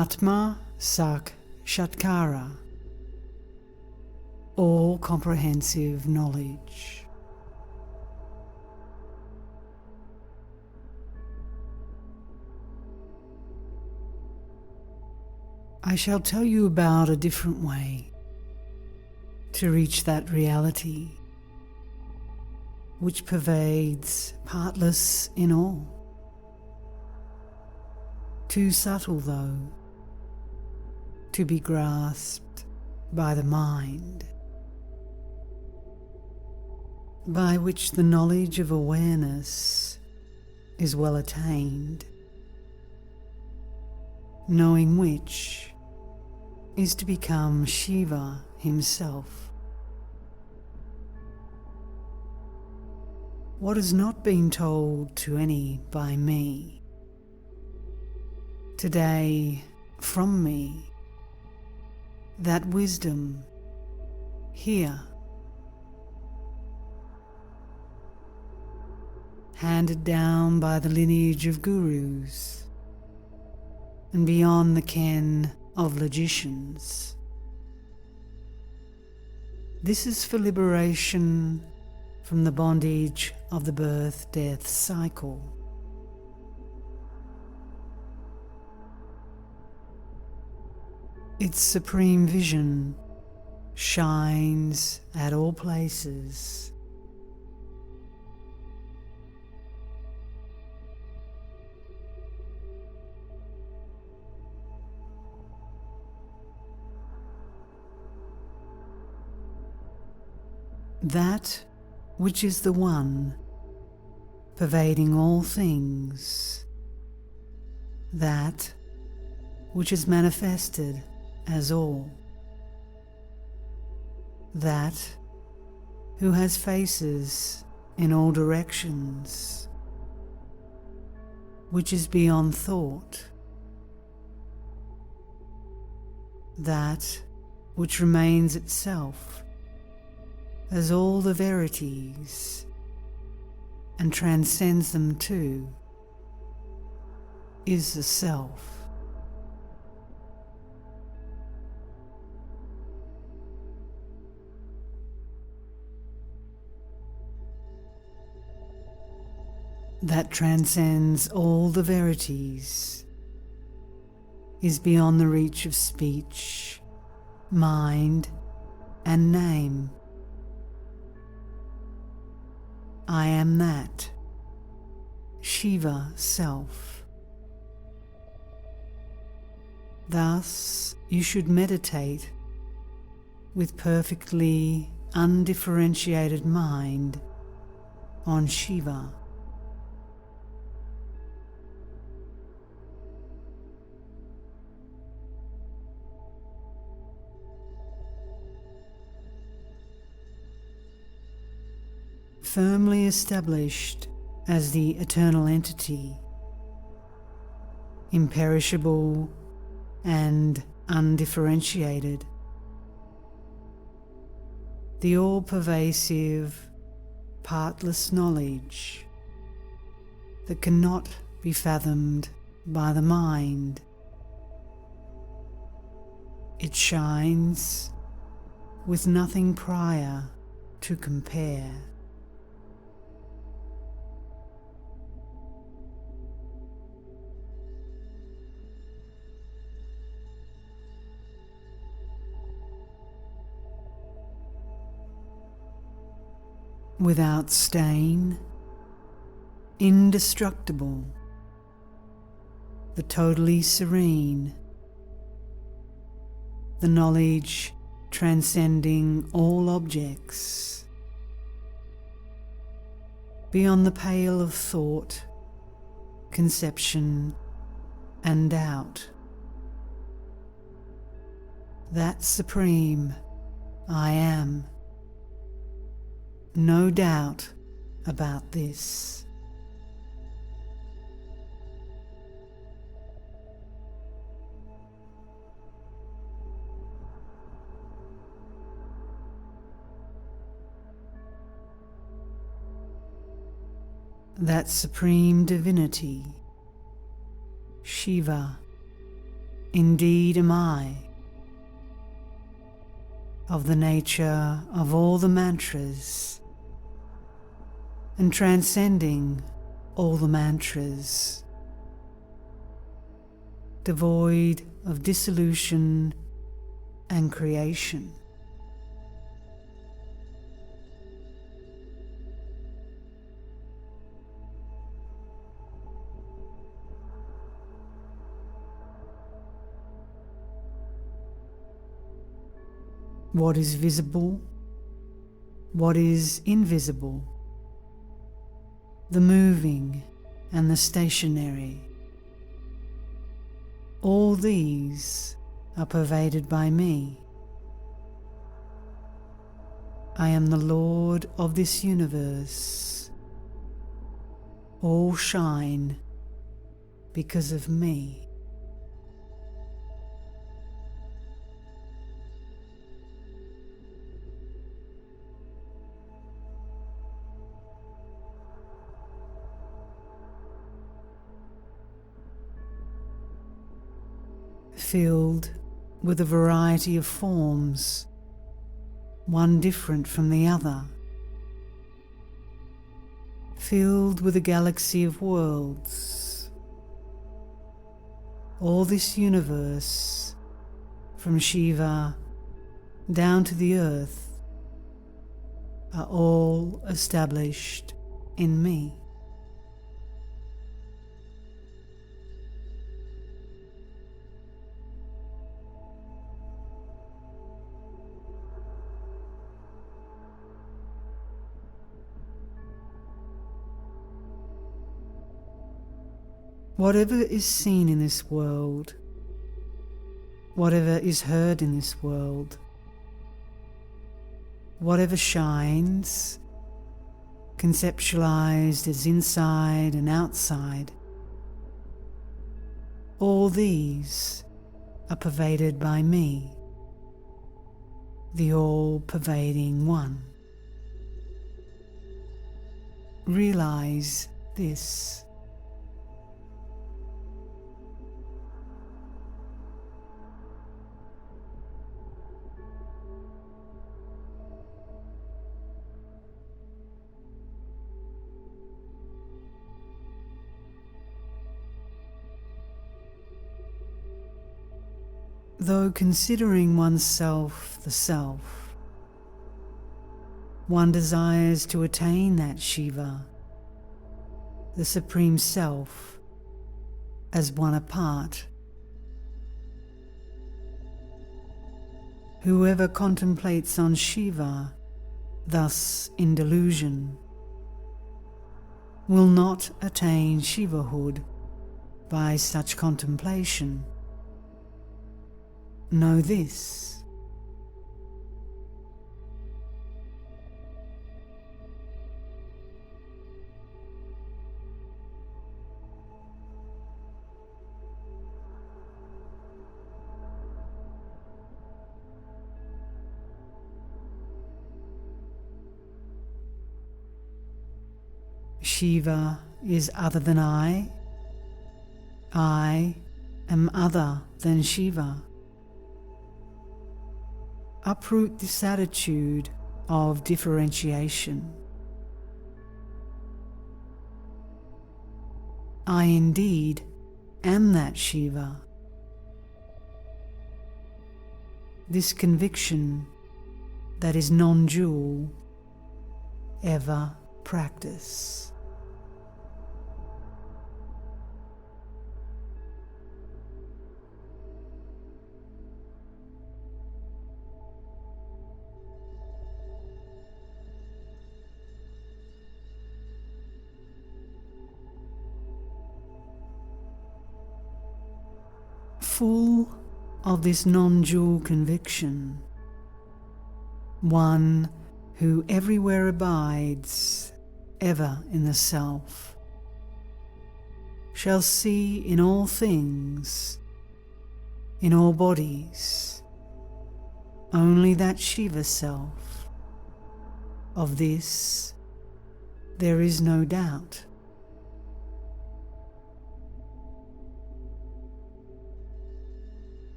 Atma Sakshatkara, all-comprehensive knowledge. I shall tell you about a different way to reach that reality which pervades partless in all. Too subtle, though, to be grasped by the mind, by which the knowledge of awareness is well attained, knowing which is to become Shiva himself. What has not been told to any by me, today from me, that wisdom here, handed down by the lineage of gurus and beyond the ken of logicians. This is for liberation from the bondage of the birth-death cycle. Its supreme vision shines at all places. That which is the one pervading all things, that which is manifested as all, that who has faces in all directions, which is beyond thought, that which remains itself as all the verities and transcends them too, is the Self. That transcends all the verities, is beyond the reach of speech, mind, and name. I am that, Shiva Self. Thus you should meditate with perfectly undifferentiated mind on Shiva. Firmly established as the eternal entity, imperishable and undifferentiated, the all-pervasive, partless knowledge that cannot be fathomed by the mind. It shines with nothing prior to compare. Without stain, indestructible, the totally serene, the knowledge transcending all objects, beyond the pale of thought, conception, and doubt. That supreme I am. No doubt about this. That supreme divinity, Shiva, indeed am I, of the nature of all the mantras and transcending all the mantras, devoid of dissolution and creation. What is visible? What is invisible? The moving and the stationary. All these are pervaded by me. I am the Lord of this universe. All shine because of me. Filled with a variety of forms, one different from the other, filled with a galaxy of worlds. All this universe, from Shiva down to the earth, are all established in me. Whatever is seen in this world, whatever is heard in this world, whatever shines, conceptualized as inside and outside, all these are pervaded by me, the all-pervading One. Realize this. Though considering oneself the self, one desires to attain that Shiva, the Supreme Self, as one apart. Whoever contemplates on Shiva, thus in delusion, will not attain Shivahood by such contemplation. Know this. Shiva is other than I am other than Shiva. Uproot this attitude of differentiation. I indeed am that Shiva. This conviction that is non-dual, ever practice. Full of this non-dual conviction, one who everywhere abides, ever in the Self, shall see in all things, in all bodies, only that Shiva Self. Of this there is no doubt.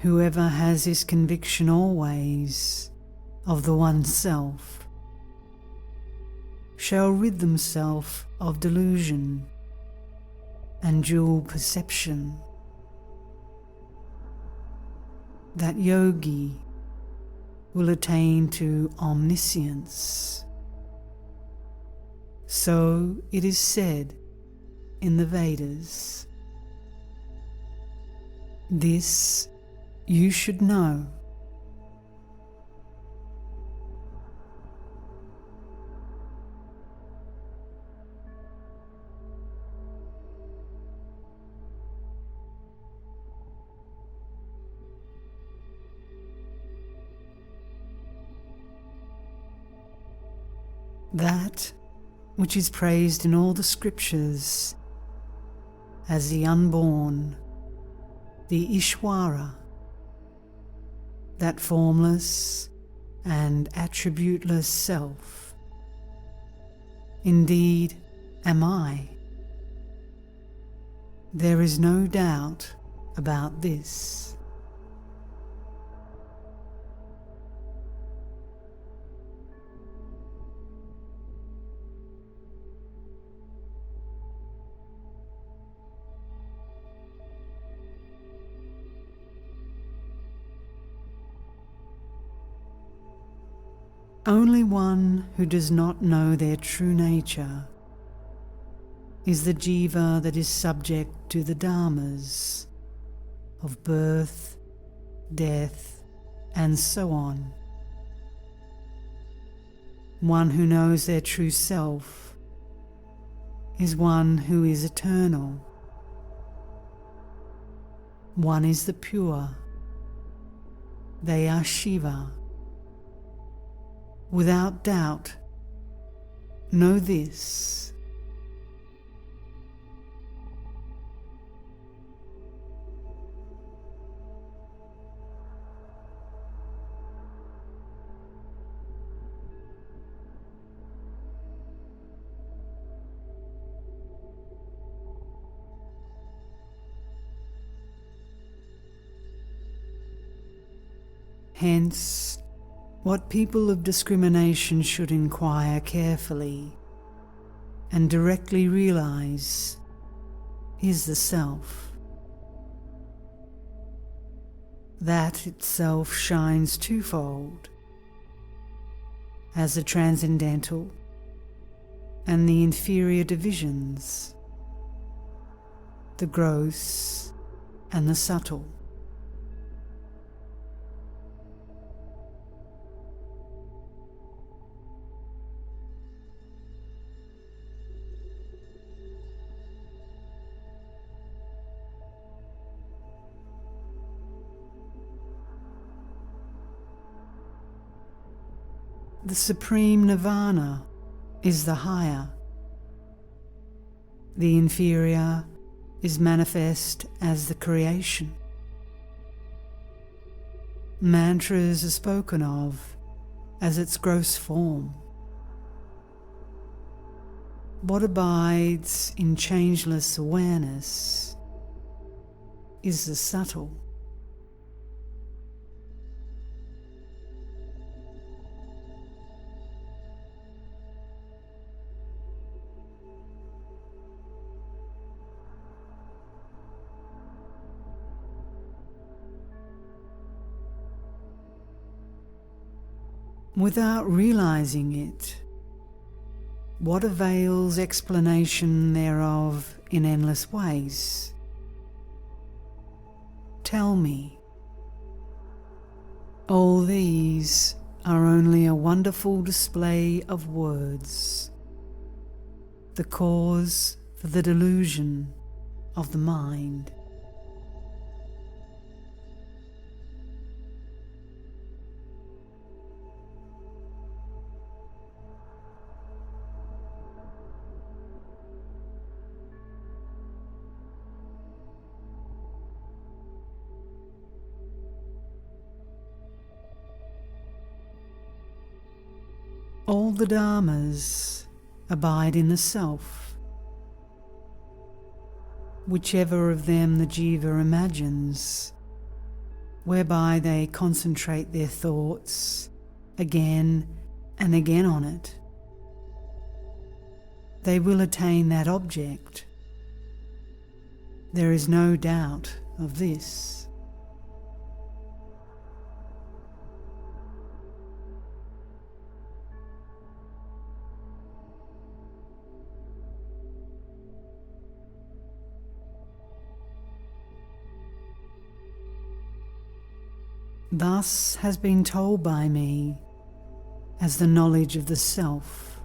Whoever has this conviction always of the One Self shall rid themselves of delusion and dual perception. That yogi will attain to omniscience. So it is said in the Vedas. This you should know. That which is praised in all the scriptures as the unborn, the Ishwara, that formless and attributeless self, indeed am I. There is no doubt about this. Only one who does not know their true nature is the jiva that is subject to the dharmas of birth, death, and so on. One who knows their true self is one who is eternal. One is the pure. They are Shiva. Without doubt, know this. Hence, what people of discrimination should inquire carefully and directly realize is the Self. That itself shines twofold, as the transcendental and the inferior divisions, the gross and the subtle. The supreme nirvana is the higher. The inferior is manifest as the creation. Mantras are spoken of as its gross form. What abides in changeless awareness is the subtle. Without realizing it, what avails explanation thereof in endless ways? Tell me. All these are only a wonderful display of words, the cause for the delusion of the mind. All the dharmas abide in the self. Whichever of them the jiva imagines, whereby they concentrate their thoughts again and again on it, they will attain that object. There is no doubt of this. Thus has been told by me, as the knowledge of the Self,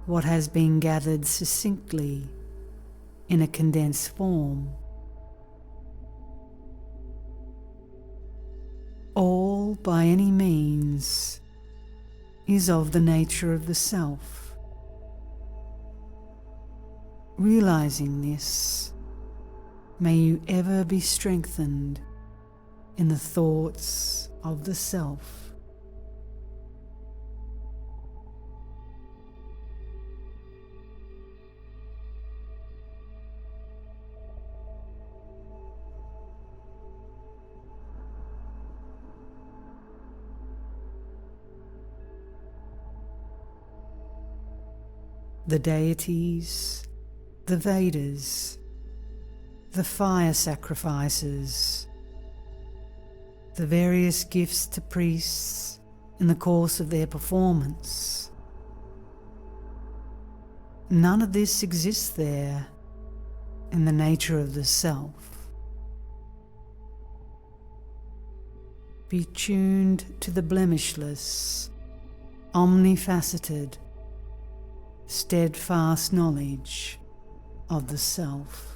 what has been gathered succinctly in a condensed form. All by any means is of the nature of the Self. Realizing this, may you ever be strengthened in the thoughts of the Self. The deities, the Vedas, the fire sacrifices, the various gifts to priests in the course of their performance. None of this exists there in the nature of the Self. Be tuned to the blemishless, omnifaceted, steadfast knowledge of the Self.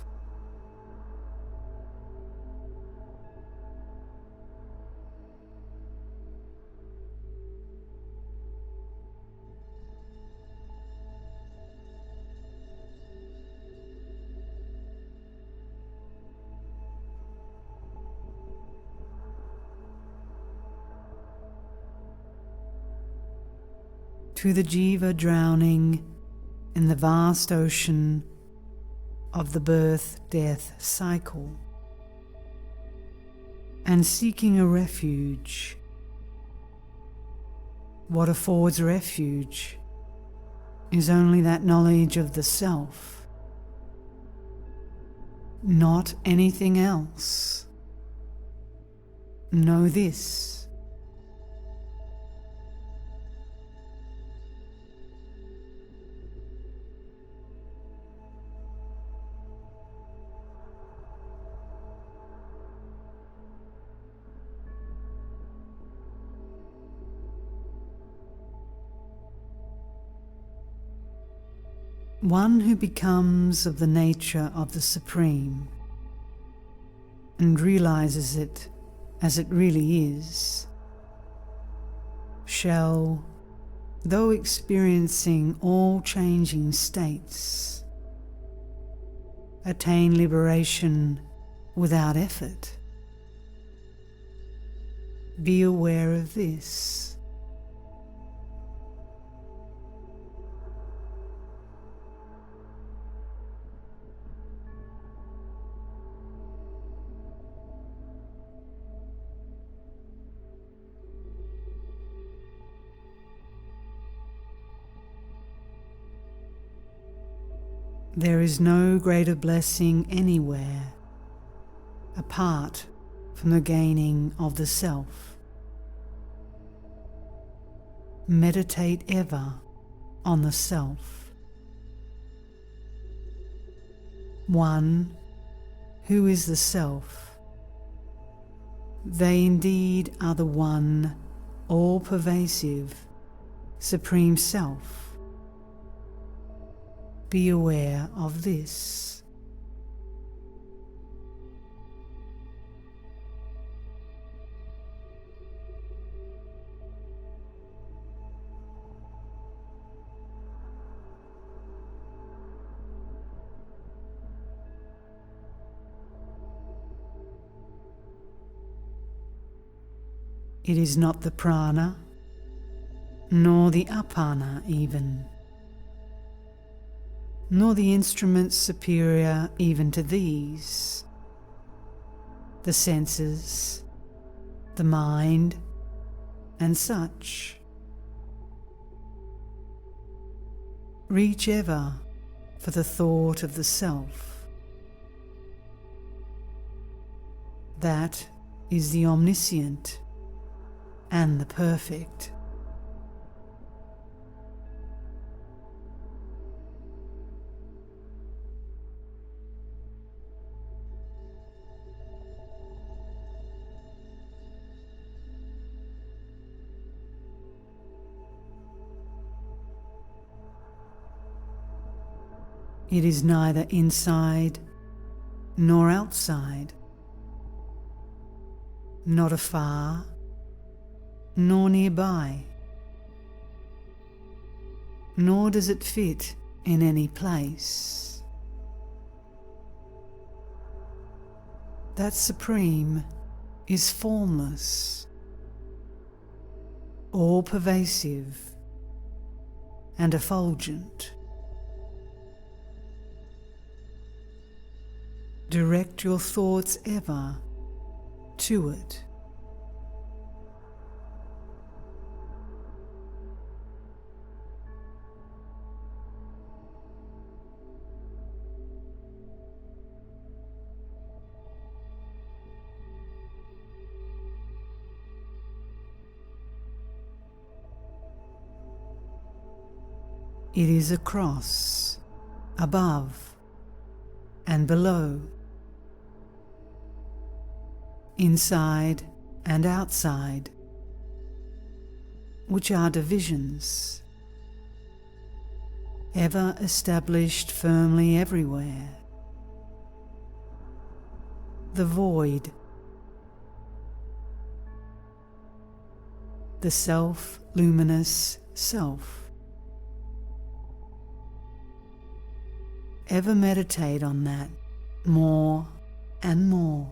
To the Jiva drowning in the vast ocean of the birth-death cycle, and seeking a refuge, what affords refuge is only that knowledge of the Self, not anything else. Know this. One who becomes of the nature of the Supreme and realizes it as it really is, shall, though experiencing all changing states, attain liberation without effort. Be aware of this. There is no greater blessing anywhere apart from the gaining of the Self. Meditate ever on the Self. One who is the Self. They indeed are the one, all-pervasive, Supreme Self. Be aware of this. It is not the prana, nor the apana even, nor the instruments superior even to these. the senses, the mind, and such. Reach ever for the thought of the self. That is the omniscient and the perfect. It is neither inside nor outside, not afar nor nearby, nor does it fit in any place. That supreme is formless, all-pervasive and effulgent. Direct your thoughts ever to it. It is across, above, and below, inside and outside, which are divisions, ever established firmly everywhere. The void, the self-luminous self. Ever meditate on that more and more.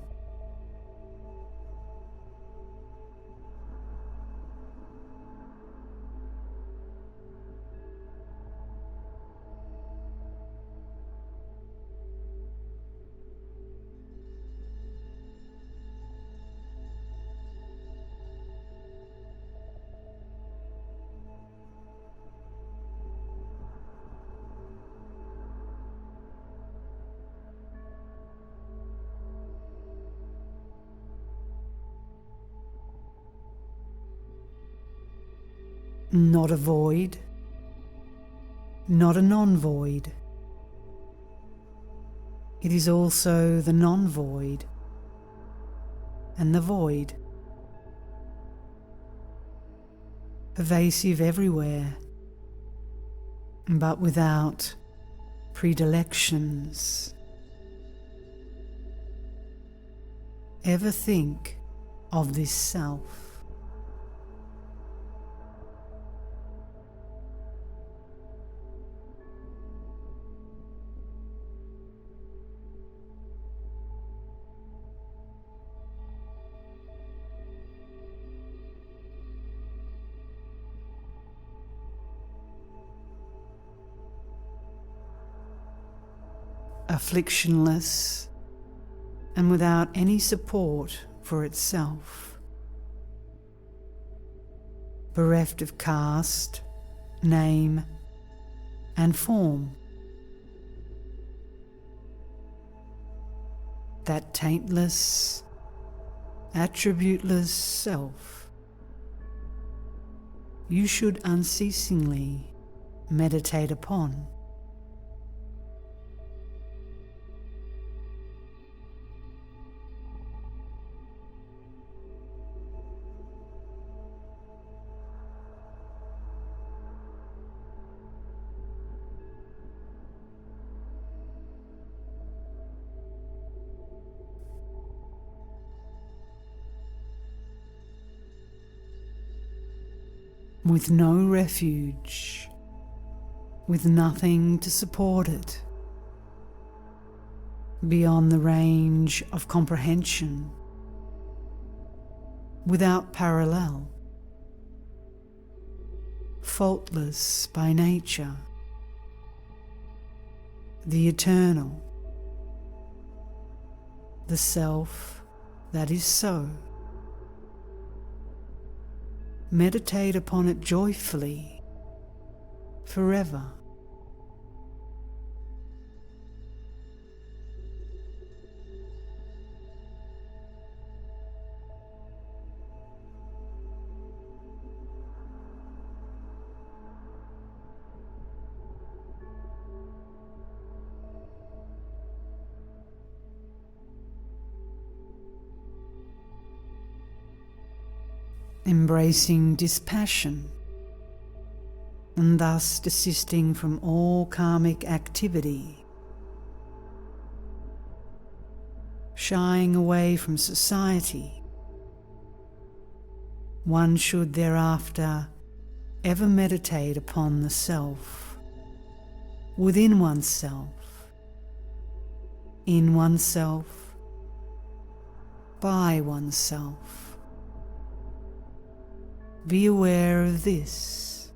Not a void, not a non-void. It is also the non-void and the void, pervasive everywhere, but without predilections. Ever think of this self. Afflictionless and without any support for itself, bereft of caste, name, and form. That taintless, attributeless self you should unceasingly meditate upon. With no refuge, with nothing to support it, beyond the range of comprehension, without parallel, faultless by nature, the eternal, the self that is so. Meditate upon it joyfully, forever. Embracing dispassion, and thus desisting from all karmic activity, shying away from society, one should thereafter ever meditate upon the self, within oneself, in oneself, by oneself. Be aware of this.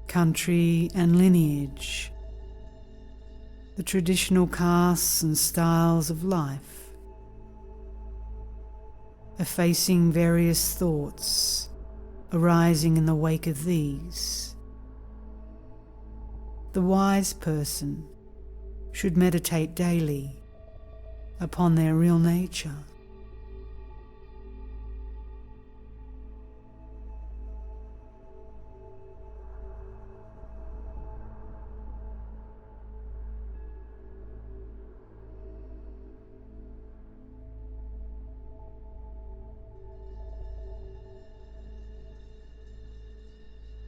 Country and lineage, the traditional castes and styles of life, effacing various thoughts arising in the wake of these. The wise person should meditate daily upon their real nature.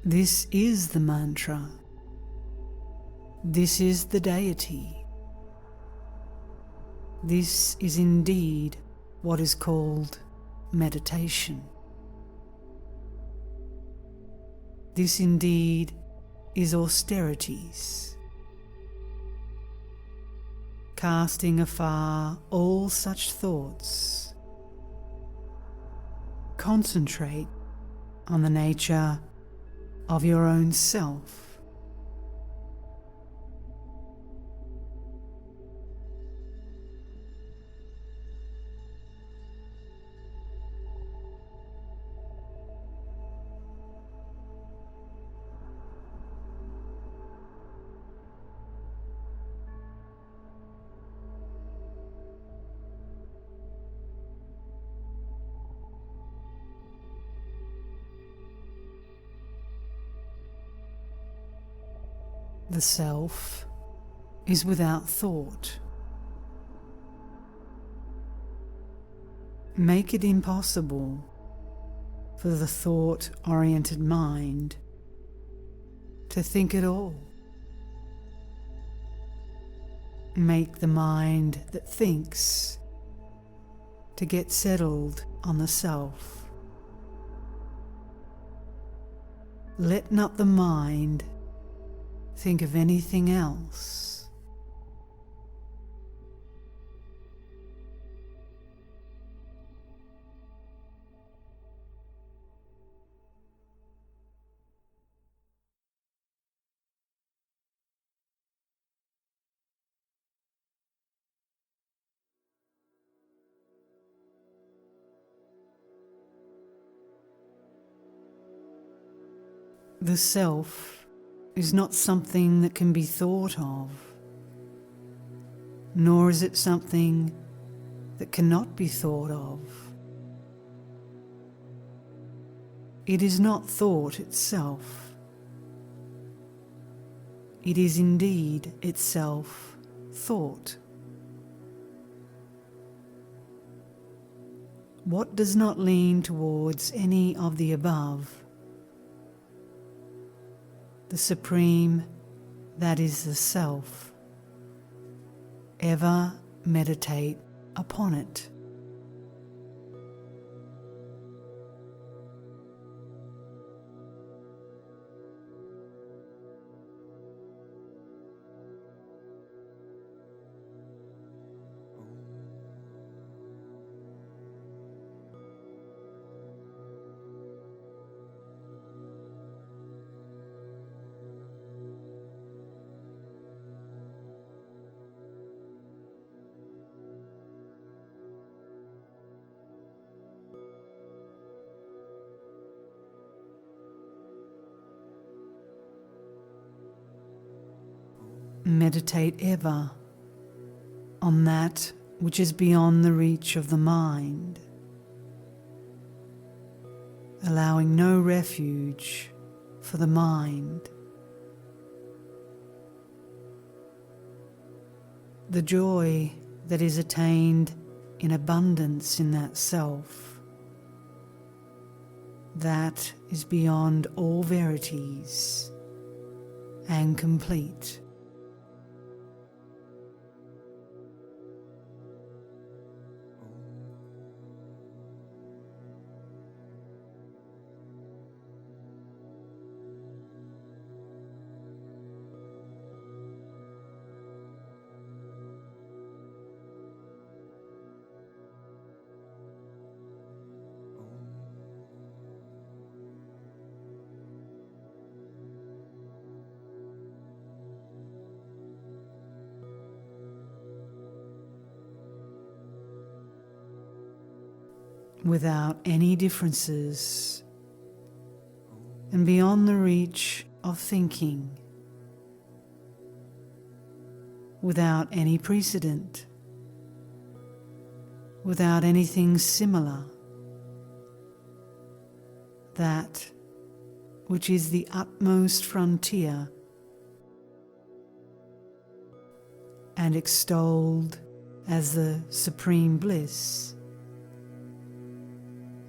This is the mantra. This is the deity. This is indeed what is called meditation. This indeed is austerities, casting afar all such thoughts. Concentrate on the nature of your own self. The self is without thought. Make it impossible for the thought-oriented mind to think at all. Make the mind that thinks to get settled on the self. Let not the mind think of anything else. The self is not something that can be thought of, nor is it something that cannot be thought of. It is not thought itself. It is indeed itself thought. What does not lean towards any of the above? The Supreme, that is the Self. Ever meditate upon it. meditate ever on that which is beyond the reach of the mind, allowing no refuge for the mind. The joy that is attained in abundance in that self, that is beyond all verities and complete. Without any differences and beyond the reach of thinking, without any precedent, without anything similar, that which is the utmost frontier and extolled as the supreme bliss.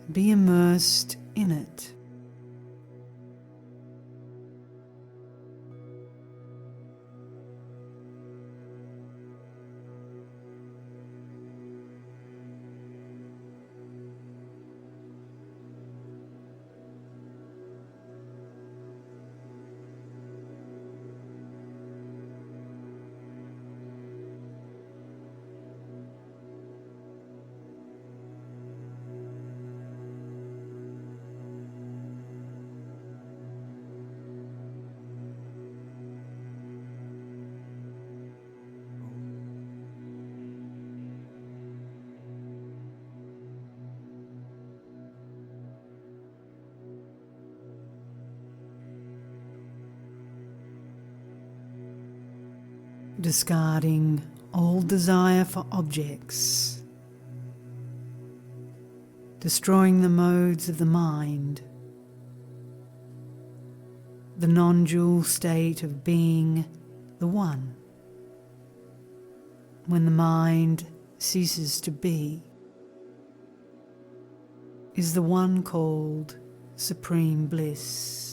Be immersed in it. Discarding all desire for objects, destroying the modes of the mind, the non-dual state of being the one. When the mind ceases to be, is the one called supreme bliss.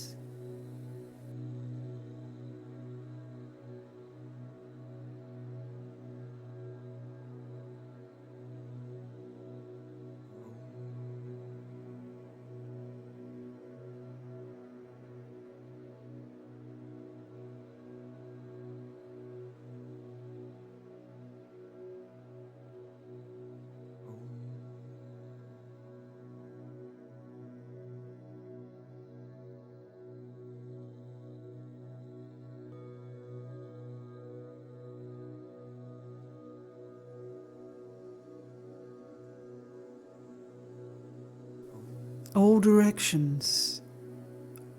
All directions,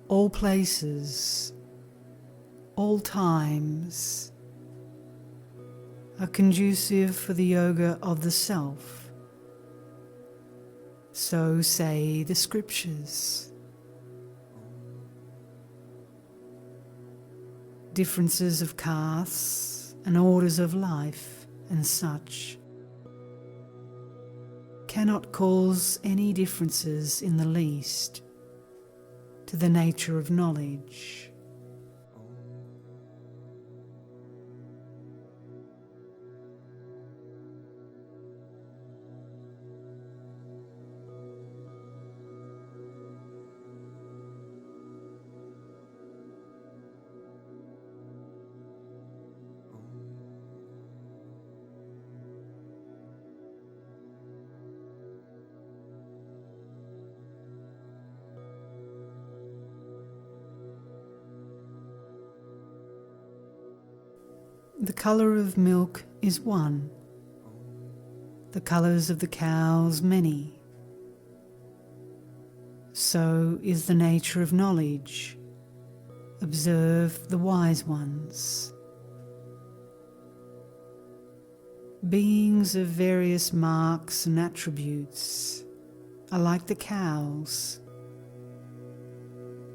all places, all times are conducive for the yoga of the self. So say the scriptures. Differences of castes and orders of life and such cannot cause any differences in the least to the nature of knowledge. The colour of milk is one, the colours of the cows many. So is the nature of knowledge. Observe the wise ones. Beings of various marks and attributes are like the cows.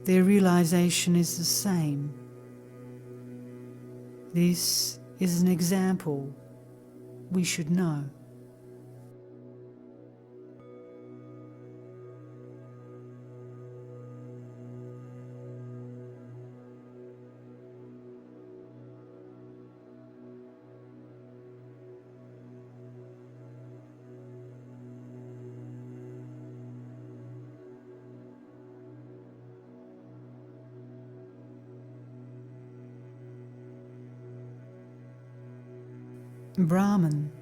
Their realization is the same. This is an example we should know. Brahman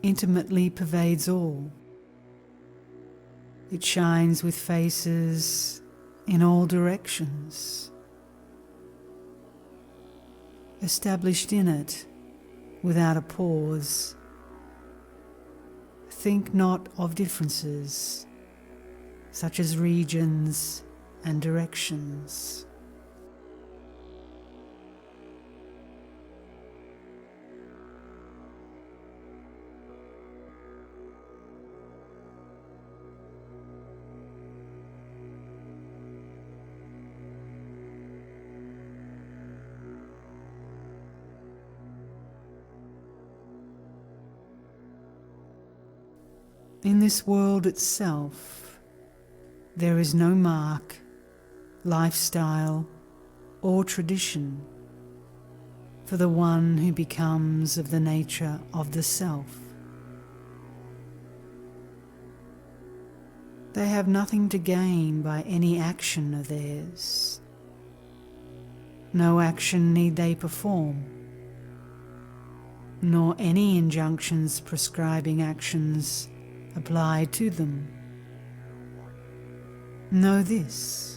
intimately pervades all. It shines with faces in all directions. Established in it without a pause, think not of differences such as regions and directions. In this world itself, there is no mark, lifestyle, or tradition for the one who becomes of the nature of the self. They have nothing to gain by any action of theirs. No action need they perform, nor any injunctions prescribing actions applied to them. Know this.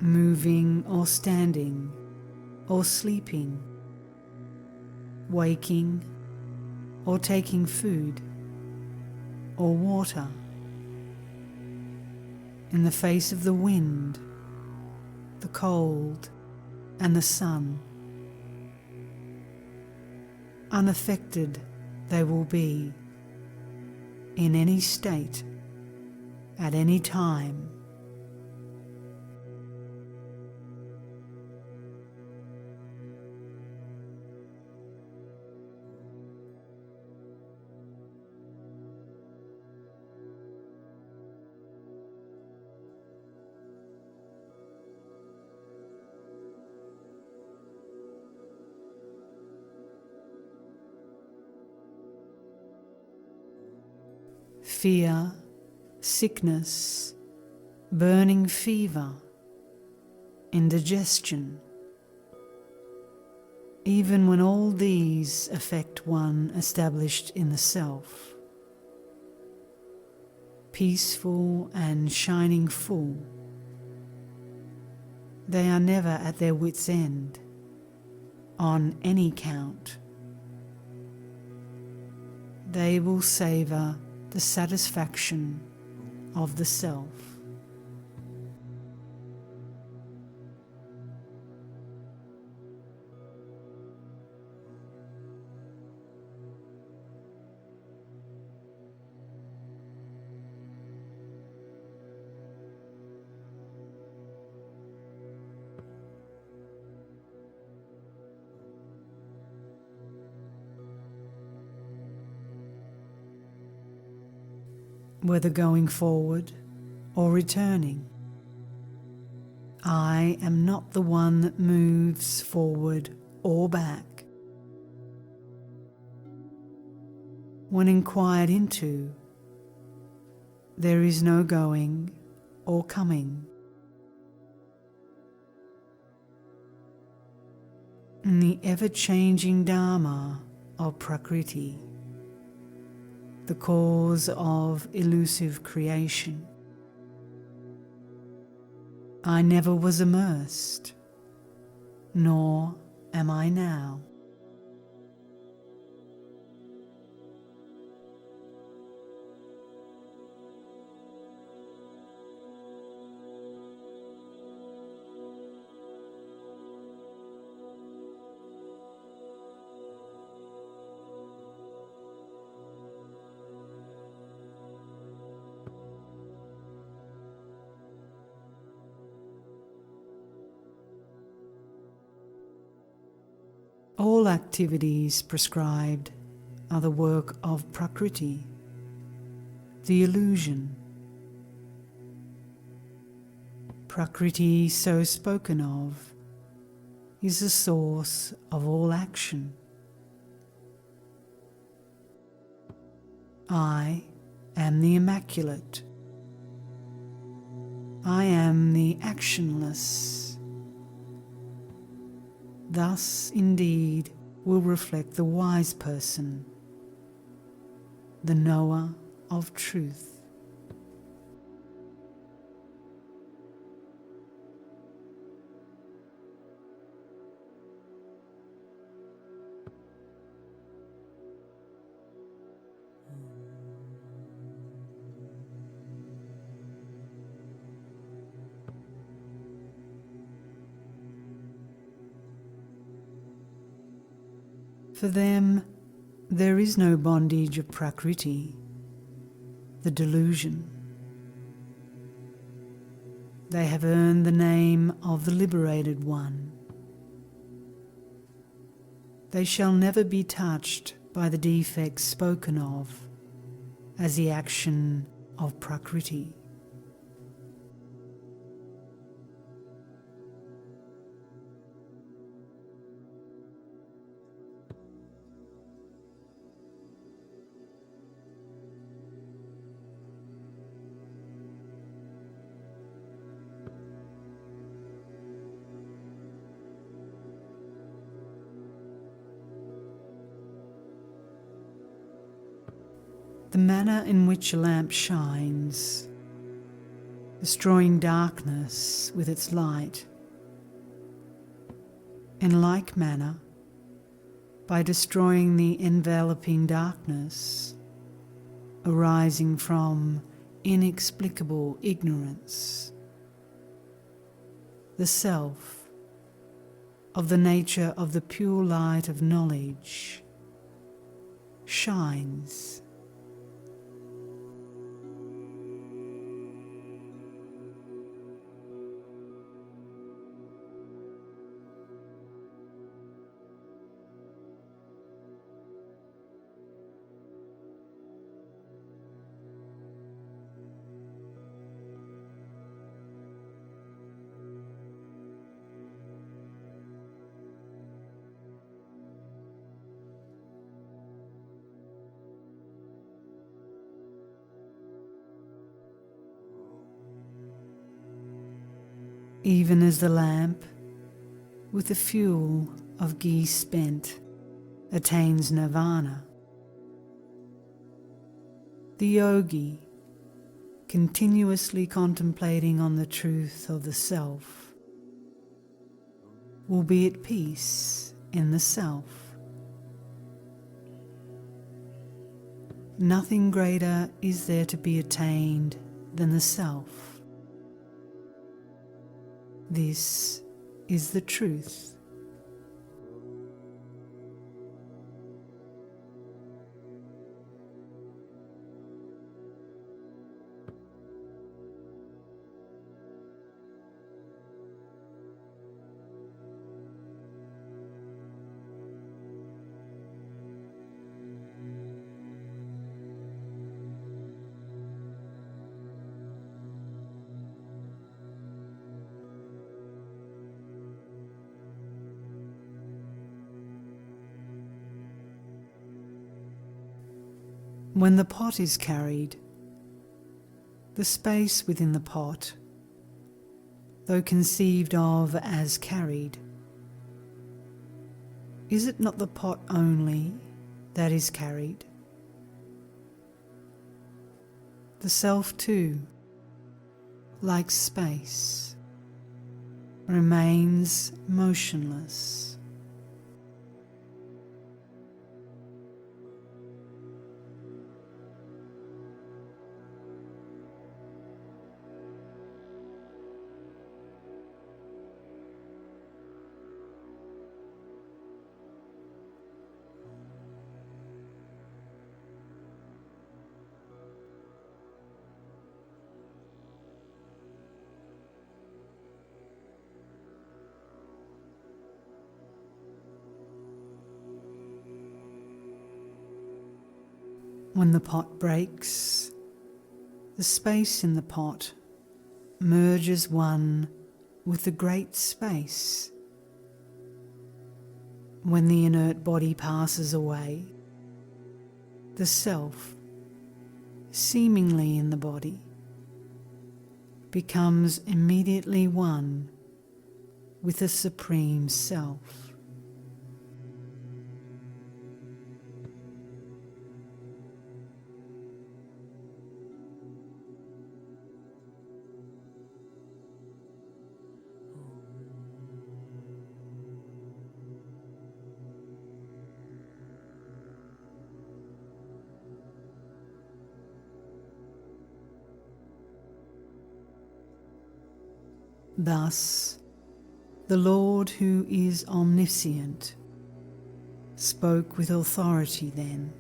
Moving or standing or sleeping, waking or taking food or water, in the face of the wind, the cold and the sun. Unaffected they will be in any state, at any time. Fear, sickness, burning fever, indigestion. Even when all these affect one established in the self, peaceful and shining full, they are never at their wits' end on any count. They will savour the satisfaction of the self. Whether going forward or returning, I am not the one that moves forward or back. When inquired into, there is no going or coming. In the ever-changing Dharma of Prakriti, the cause of elusive creation. I never was immersed, nor am I now. All activities prescribed are the work of Prakriti, the illusion. Prakriti, so spoken of, is the source of all action. I am the immaculate. I am the actionless. Thus, indeed, will reflect the wise person, the knower of truth. For them, there is no bondage of Prakriti, the delusion. They have earned the name of the liberated one. They shall never be touched by the defects spoken of as the action of Prakriti. The manner in which a lamp shines, destroying darkness with its light. In like manner, by destroying the enveloping darkness arising from inexplicable ignorance, the self, of the nature of the pure light of knowledge, shines. Even as the lamp, with the fuel of ghee spent, attains nirvana, the yogi, continuously contemplating on the truth of the self, will be at peace in the self. Nothing greater is there to be attained than the self. This is the truth. When the pot is carried, the space within the pot, though conceived of as carried, is it not the pot only that is carried? The self too, like space, remains motionless. When the pot breaks, the space in the pot merges one with the great space. When the inert body passes away, the self, seemingly in the body, becomes immediately one with the Supreme Self. Thus, the Lord, who is omniscient, spoke with authority then.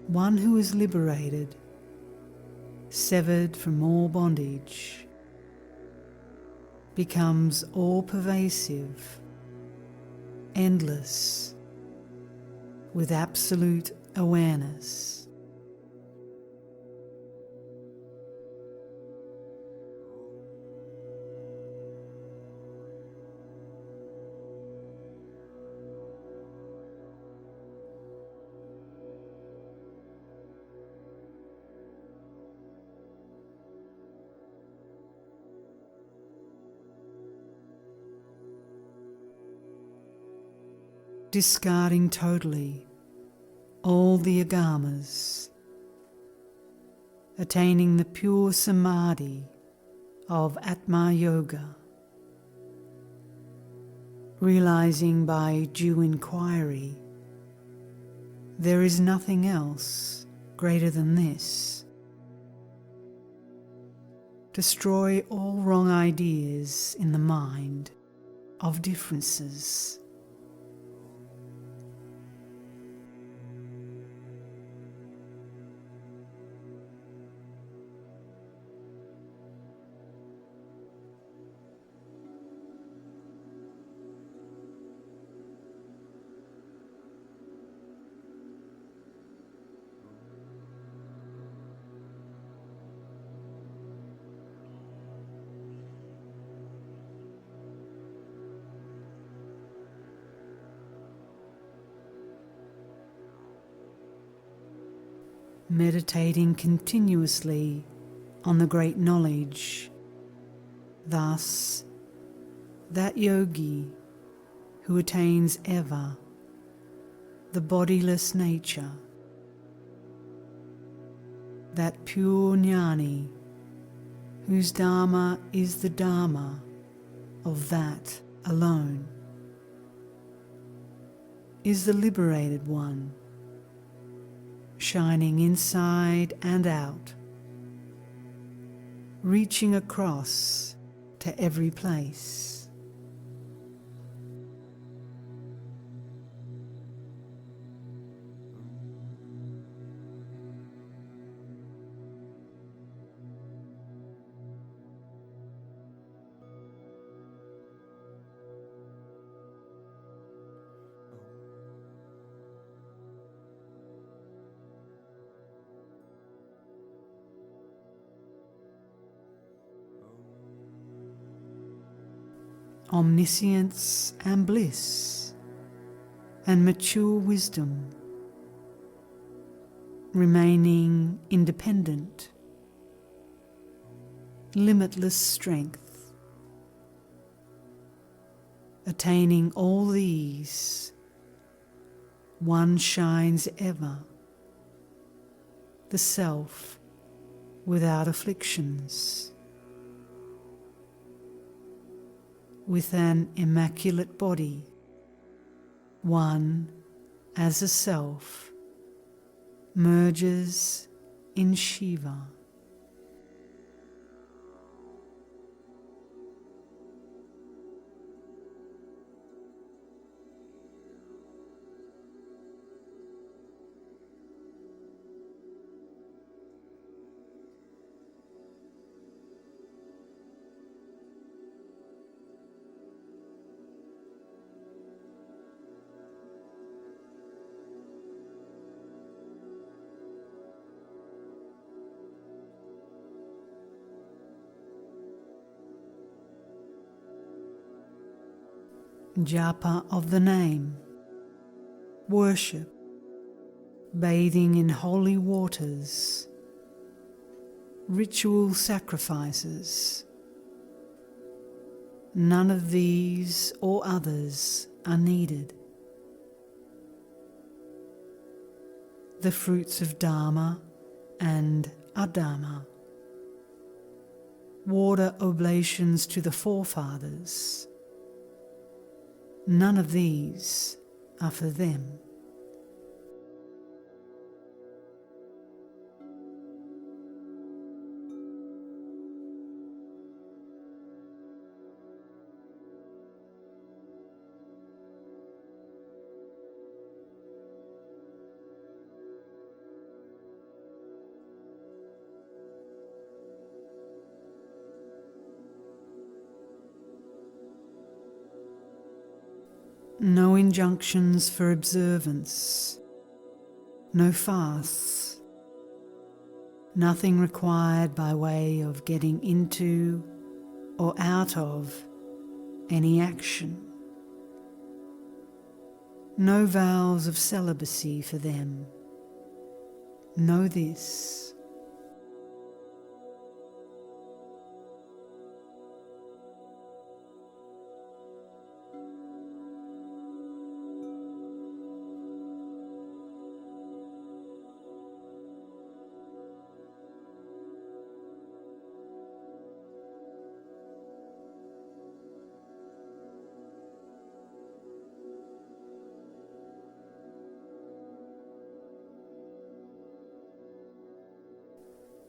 One who is liberated, severed from all bondage, becomes all-pervasive, endless, with absolute awareness. Discarding totally all the agamas, attaining the pure samadhi of Atma Yoga, realizing by due inquiry there is nothing else greater than this. Destroy all wrong ideas in the mind of differences. Meditating continuously on the great knowledge. Thus, that yogi who attains ever the bodiless nature, that pure jnani whose dharma is the dharma of that alone, is the liberated one, shining inside and out, reaching across to every place. Omniscience and bliss and mature wisdom, remaining independent, limitless strength, attaining all these, one shines ever the self without afflictions, with an immaculate body, one as a self, merges in Shiva. Japa of the name, worship, bathing in holy waters, ritual sacrifices. None of these or others are needed. The fruits of Dharma and Adharma, water oblations to the forefathers. None of these are for them. No injunctions for observance, no fasts, nothing required by way of getting into or out of any action. No vows of celibacy for them. Know this.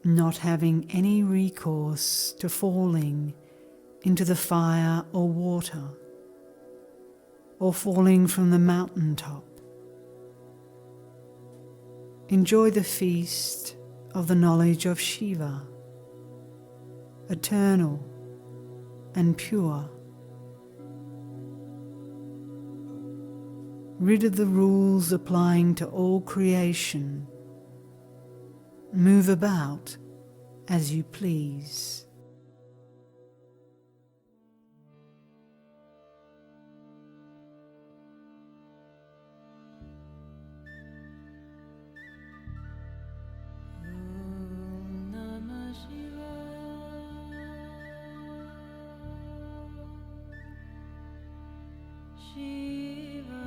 Not having any recourse to falling into the fire or water, or falling from the mountaintop. Enjoy the feast of the knowledge of Shiva, eternal and pure. Rid of the rules applying to all creation. Move about as you please. Namah Shivaya. Shiva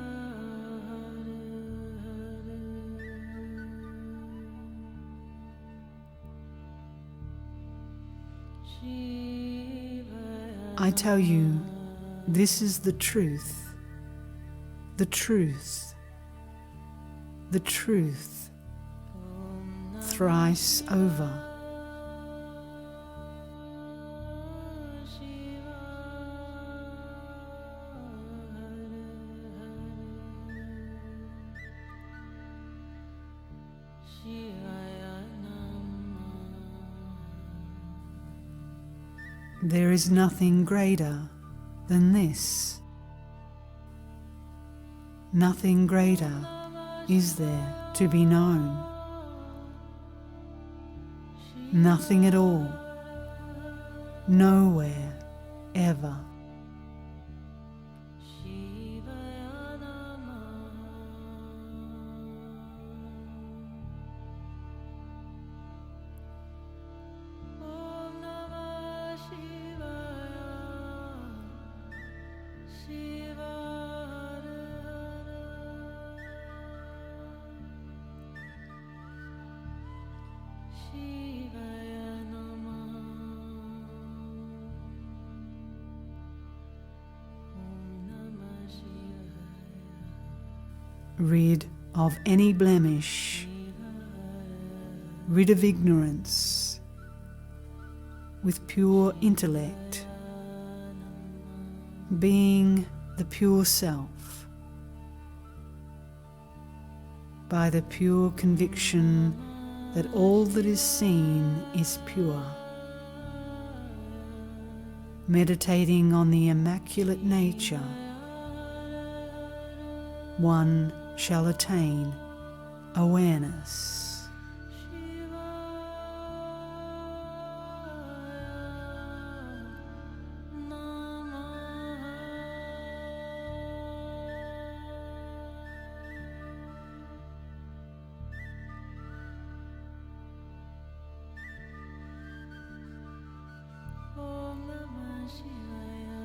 I tell you, this is the truth, the truth, the truth, thrice over. There is nothing greater than this. Nothing greater is there to be known. Nothing at all, nowhere, ever. Shivaya Namah. Om Namah Shivaya. Rid of any blemish, rid of ignorance, with pure intellect, being the pure self, by the pure conviction that all that is seen is pure, meditating on the immaculate nature, one shall attain awareness. Om Namah Shivaya.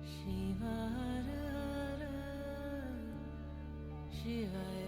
Shiva Hara Hara. Shivaya.